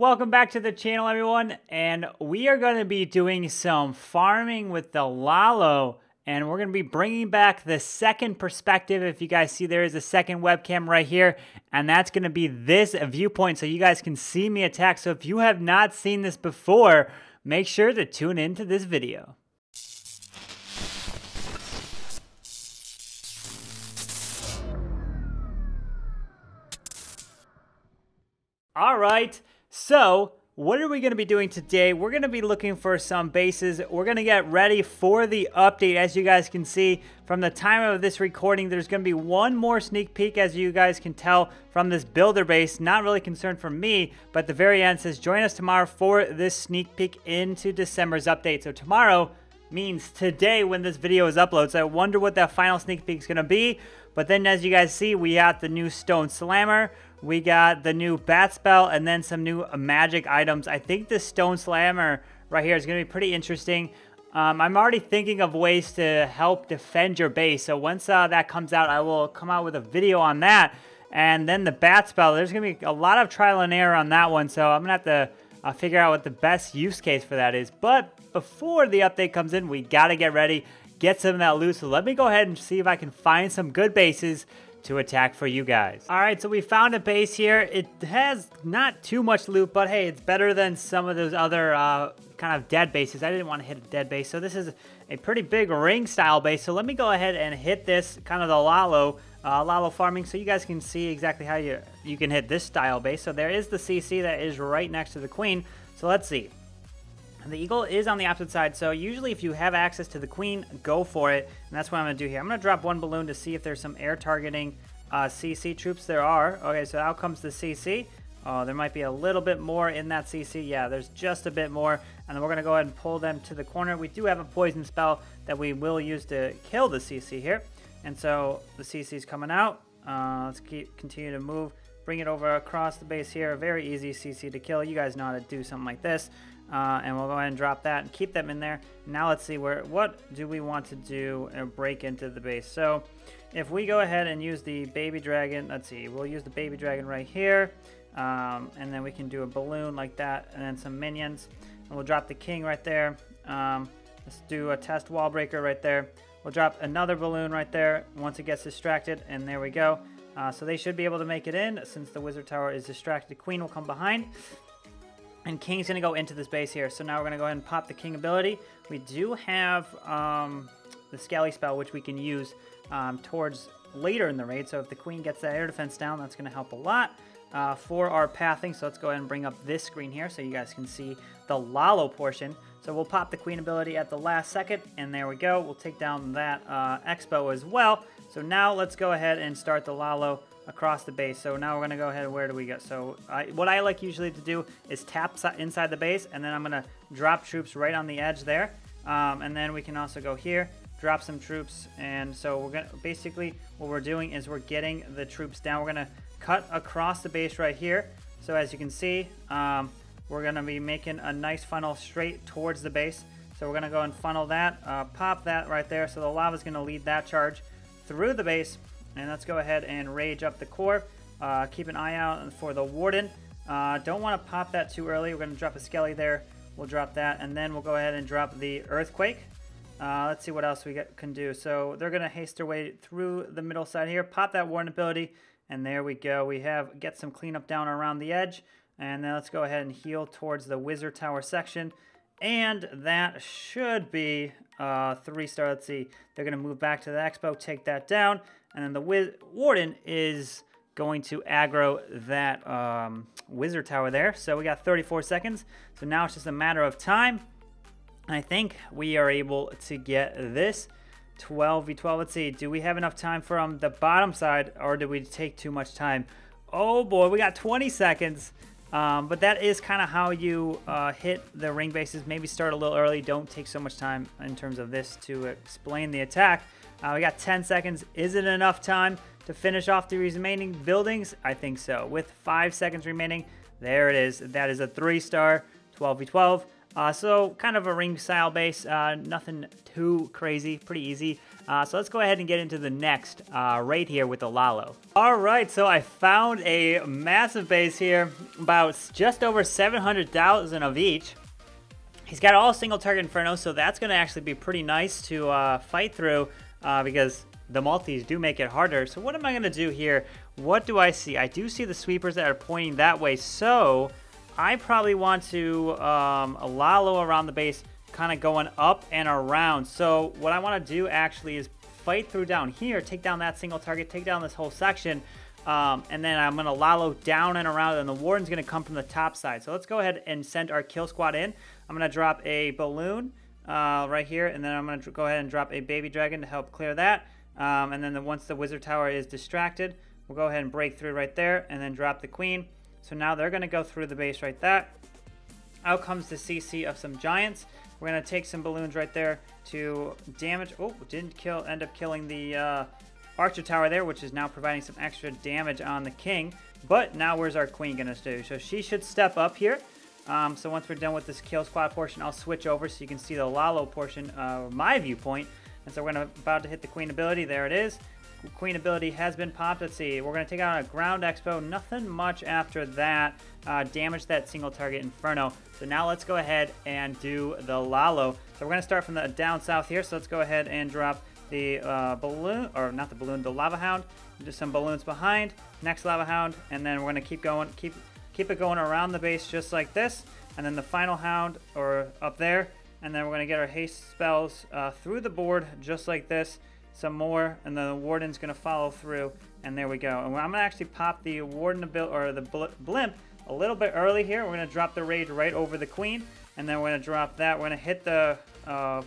Welcome back to the channel, everyone, and we are going to be doing some farming with the Lalo, and we're going to be bringing back the second perspective. If you guys see, there is a second webcam right here, and that's going to be this viewpoint so you guys can see me attack. So if you have not seen this before, make sure to tune into this video. All right. So, what are we going to be doing today? We're going to be looking for some bases. We're going to get ready for the update. As you guys can see, from the time of this recording, there's going to be one more sneak peek, as you guys can tell from this builder base. Not really concerned for me, but at the very end says, join us tomorrow for this sneak peek into December's update. So tomorrow means today when this video is uploaded. So I wonder what that final sneak peek is going to be. But then as you guys see, we got the new Stone Slammer. We got the new Bat Spell and then some new magic items. I think this Stone Slammer right here is going to be pretty interesting. I'm already thinking of ways to help defend your base. So once that comes out, I will come out with a video on that. And then the Bat Spell, there's going to be a lot of trial and error on that one. So I'm going to have to figure out what the best use case for that is. But before the update comes in, we got to get ready, get some of that loot. So let me go ahead and see if I can find some good bases to attack for you guys. All right, so we found a base here. It has not too much loot, but hey, it's better than some of those other kind of dead bases. I didn't want to hit a dead base, so this is a pretty big ring style base. So let me go ahead and hit this, kind of the Lalo farming, so you guys can see exactly how you can hit this style base. So there is the CC that is right next to the queen. So let's see. The eagle is on the opposite side, so usually if you have access to the queen, go for it. And that's what I'm going to do here. I'm going to drop one balloon to see if there's some air targeting CC troops. There are. Okay, so out comes the CC. Oh, there might be a little bit more in that CC. Yeah, there's just a bit more. And then we're going to go ahead and pull them to the corner. We do have a poison spell that we will use to kill the CC here. And so the CC is coming out. Let's continue to move. Bring it over across the base here. Very easy CC to kill. You guys know how to do something like this. And we'll go ahead and drop that and keep them in there. Now let's see, what do we want to do and break into the base? So if we go ahead and use the baby dragon, let's see, we'll use the baby dragon right here. And then we can do a balloon like that and then some minions. And we'll drop the king right there. Let's do a test wall breaker right there. We'll drop another balloon right there once it gets distracted. And there we go. So they should be able to make it in since the wizard tower is distracted. Queen will come behind. And King's going to go into this base here. So now we're going to go ahead and pop the King ability. We do have the Skelly spell, which we can use towards later in the raid. So if the Queen gets that air defense down, that's going to help a lot for our pathing. So let's go ahead and bring up this screen here so you guys can see the Lalo portion. So we'll pop the Queen ability at the last second. And there we go. We'll take down that Expo as well. So now let's go ahead and start the Lalo across the base. So now we're going to go ahead, where do we go? So what I like usually to do is tap inside the base, and then I'm going to drop troops right on the edge there. And then we can also go here, drop some troops. And so we're going to, basically what we're doing is we're getting the troops down. We're going to cut across the base right here. So as you can see, we're going to be making a nice funnel straight towards the base. So we're going to go and funnel that, pop that right there. So the lava is going to lead that charge through the base. And let's go ahead and rage up the core. Keep an eye out for the Warden. Don't want to pop that too early. We're going to drop a Skelly there. We'll drop that. And then we'll go ahead and drop the Earthquake. Let's see what else we can do. So they're going to haste their way through the middle side here. Pop that Warden ability. And there we go. We get some cleanup down around the edge. And then let's go ahead and heal towards the Wizard Tower section. And that should be 3-star. Let's see. They're going to move back to the Expo, take that down. And then the Warden is going to aggro that Wizard Tower there. So we got 34 seconds. So now it's just a matter of time. I think we are able to get this 12v12. Let's see. Do we have enough time from the bottom side, or do we take too much time? Oh boy, we got 20 seconds. But that is kind of how you hit the ring bases. Maybe start a little early. Don't take so much time in terms of this to explain the attack. We got 10 seconds. Is it enough time to finish off the remaining buildings? I think so. With 5 seconds remaining, there it is. That is a 3-star 12v12. So kind of a ring style base. Nothing too crazy. Pretty easy. So let's go ahead and get into the next raid here with the Lalo. All right, so I found a massive base here, about just over 700,000 of each. He's got all single target Inferno, so that's going to actually be pretty nice to fight through because the multis do make it harder. So what am I going to do here? What do I see? I do see the sweepers that are pointing that way, so I probably want to Lalo around the base, kind of going up and around. So what I want to do actually is fight through down here, take down that single target, take down this whole section, and then I'm going to Lalo down and around, and the Warden's going to come from the top side. So let's go ahead and send our kill squad in. I'm going to drop a balloon right here, and then I'm going to go ahead and drop a baby dragon to help clear that. And then once the wizard tower is distracted, we'll go ahead and break through right there, and then drop the queen. So now they're going to go through the base right there. Out comes the CC of some giants. We're going to take some balloons right there to damage. Oh, didn't end up killing the archer tower there, which is now providing some extra damage on the king. But now where's our queen going to do? So she should step up here. So once we're done with this kill squad portion, I'll switch over so you can see the Lalo portion of my viewpoint. And so we're about to hit the queen ability. There it is. Queen ability has been popped. Let's see. We're going to take out a ground expo. Nothing much after that. Damage that single target Inferno. So now let's go ahead and do the Lalo. So we're going to start from the down south here. So let's go ahead and drop the balloon, or not the balloon, the lava hound. Just some balloons behind. Next lava hound, and then we're going to keep going, keep it going around the base just like this. And then the final hound, or up there. And then we're going to get our haste spells through the board just like this. Some more, and then the Warden's going to follow through, and there we go. And I'm going to actually pop the Warden ability, or the blimp, a little bit early here. We're going to drop the rage right over the queen, and then we're going to drop that. We're going to hit the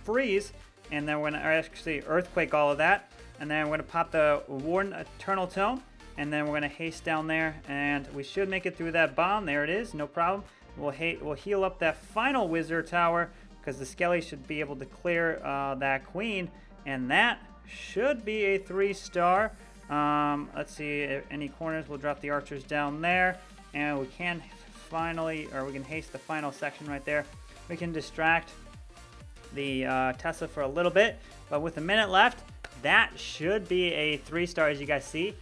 freeze, and then we're going to actually earthquake all of that, and then we're going to pop the Warden Eternal Tome, and then we're going to haste down there, and we should make it through that bomb. There it is, no problem. We'll heal up that final wizard tower, because the Skelly should be able to clear that queen, and that should be a 3-star. Let's see, any corners, we'll drop the archers down there, and we can finally, or we can haste the final section right there. We can distract the Tesla for a little bit, but with a minute left, that should be a 3-star, as you guys see.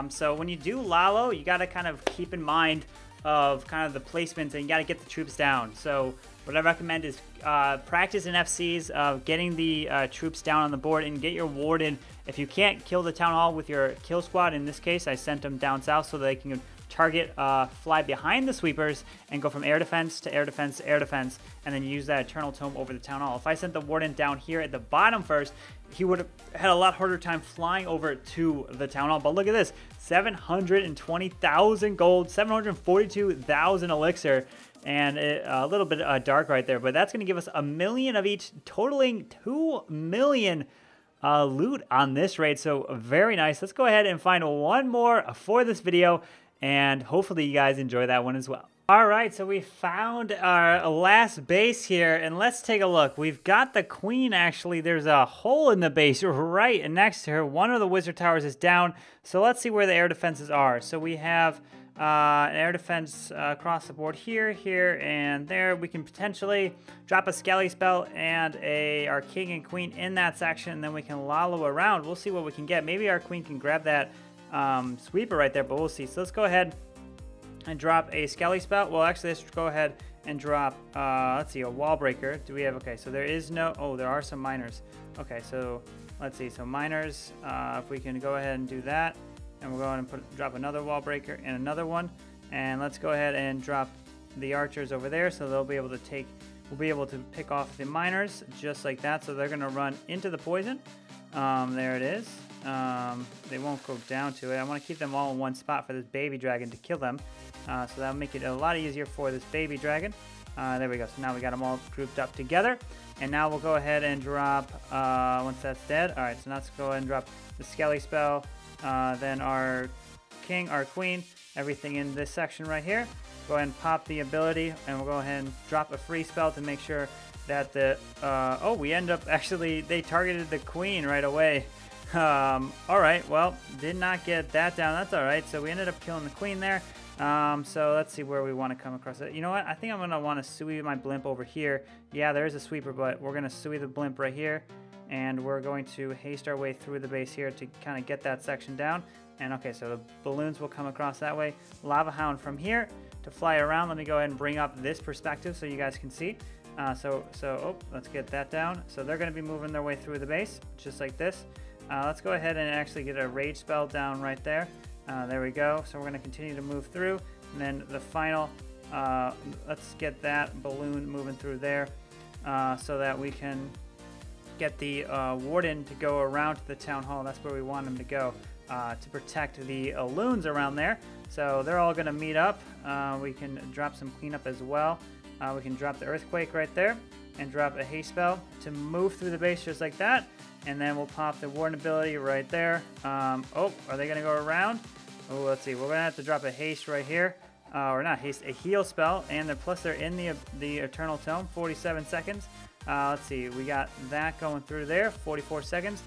So when you do Lalo, you got to kind of keep in mind of kind of the placements, and you got to get the troops down. So what I recommend is practice in FCs of getting the troops down on the board, and get your Warden. If you can't kill the Town Hall with your kill squad, in this case I sent them down south so they can target fly behind the sweepers and go from air defense to air defense to air defense, and then use that Eternal Tome over the Town Hall. If I sent the Warden down here at the bottom first, he would have had a lot harder time flying over to the Town Hall. But look at this, 720,000 gold, 742,000 elixir, and a little bit dark right there, but that's going to give us 1 million of each, totaling 2 million loot on this raid. So very nice. Let's go ahead and find one more for this video, and hopefully you guys enjoy that one as well. All right, so we found our last base here, and let's take a look. We've got the queen. Actually, there's a hole in the base right next to her. One of the wizard towers is down, so let's see where the air defenses are. So we have an air defense across the board here, here, and there. We can potentially drop a Skelly spell and our king and queen in that section, and then we can Lalo around. We'll see what we can get. Maybe our queen can grab that sweeper right there, but we'll see. So let's go ahead and drop a Skelly spell. Well, actually, let's go ahead and drop, let's see, a wall breaker. Do we have, okay, so there is no, oh, there are some miners. Okay, so let's see, so miners, if we can go ahead and do that, and we'll go ahead and drop another wall breaker and another one, and let's go ahead and drop the archers over there, so they'll be able to we'll be able to pick off the miners just like that. So they're gonna run into the poison. There it is. They won't go down to it. I want to keep them all in one spot for this baby dragon to kill them. So that'll make it a lot easier for this baby dragon. There we go. So now we got them all grouped up together. And now we'll go ahead and drop, once that's dead. All right, so now let's go ahead and drop the Skelly spell. Then our king, our queen, everything in this section right here. Go ahead and pop the ability, and we'll go ahead and drop a free spell to make sure that the, oh, we end up, actually, they targeted the queen right away. All right, well, did not get that down. That's all right. So we ended up killing the queen there. So let's see where we want to come across it. You know what? I think I'm going to want to sui my blimp over here. Yeah, there is a sweeper, but we're going to sui the blimp right here. And we're going to haste our way through the base here to kind of get that section down. And okay, so the balloons will come across that way. Lava Hound from here to fly around. Let me go ahead and bring up this perspective so you guys can see. Let's get that down. So they're going to be moving their way through the base, just like this. Let's go ahead and actually get a rage spell down right there. There we go. So we're going to continue to move through. And then the final, let's get that balloon moving through there so that we can get the warden to go around to the town hall. That's where we want him to go to protect the loons around there. So they're all going to meet up. We can drop some cleanup as well. We can drop the earthquake right there and drop a haste spell to move through the base just like that. And then we'll pop the warden ability right there. Oh, are they going to go around? Oh, let's see. We're going to have to drop a haste right here. Or not haste, a heal spell. And plus they're in the Eternal Tome, 47 seconds. Let's see. We got that going through there, 44 seconds.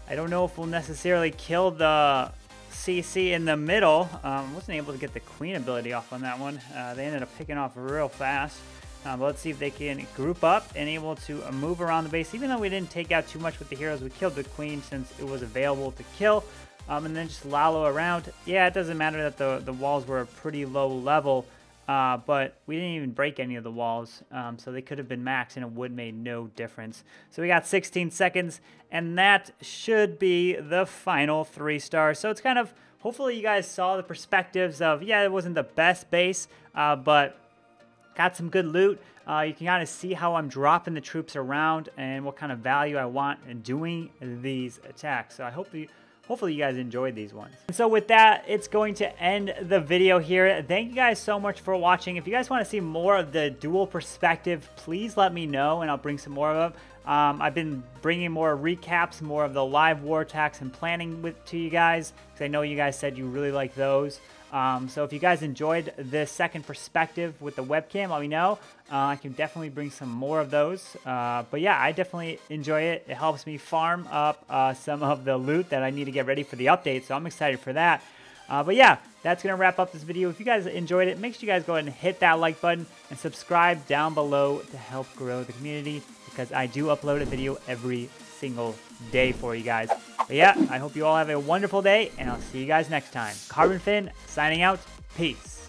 I don't know if we'll necessarily kill the CC in the middle. Wasn't able to get the queen ability off on that one. They ended up picking off real fast. But let's see if they can group up and able to move around the base. Even though we didn't take out too much with the heroes, we killed the queen since it was available to kill. And then just lollow around. Yeah, it doesn't matter that the walls were a pretty low level, but we didn't even break any of the walls, so they could have been max and it would have made no difference. So we got 16 seconds, and that should be the final 3 stars. So it's kind of, hopefully you guys saw the perspectives of, yeah, it wasn't the best base, but got some good loot. You can kind of see how I'm dropping the troops around and what kind of value I want in doing these attacks. So I hope hopefully you guys enjoyed these ones. And so with that, it's going to end the video here. Thank you guys so much for watching. If you guys want to see more of the dual perspective, please let me know and I'll bring some more of them. I've been bringing more recaps, more of the live war attacks and planning to you guys, because I know you guys said you really like those. So if you guys enjoyed this second perspective with the webcam, let me know. I can definitely bring some more of those. But yeah, I definitely enjoy it. It helps me farm up some of the loot that I need to get ready for the update. So I'm excited for that. But yeah, that's going to wrap up this video. If you guys enjoyed it, make sure you guys go ahead and hit that like button and subscribe down below to help grow the community, because I do upload a video every single day for you guys. But yeah, I hope you all have a wonderful day, and I'll see you guys next time. Carbonfin signing out. Peace.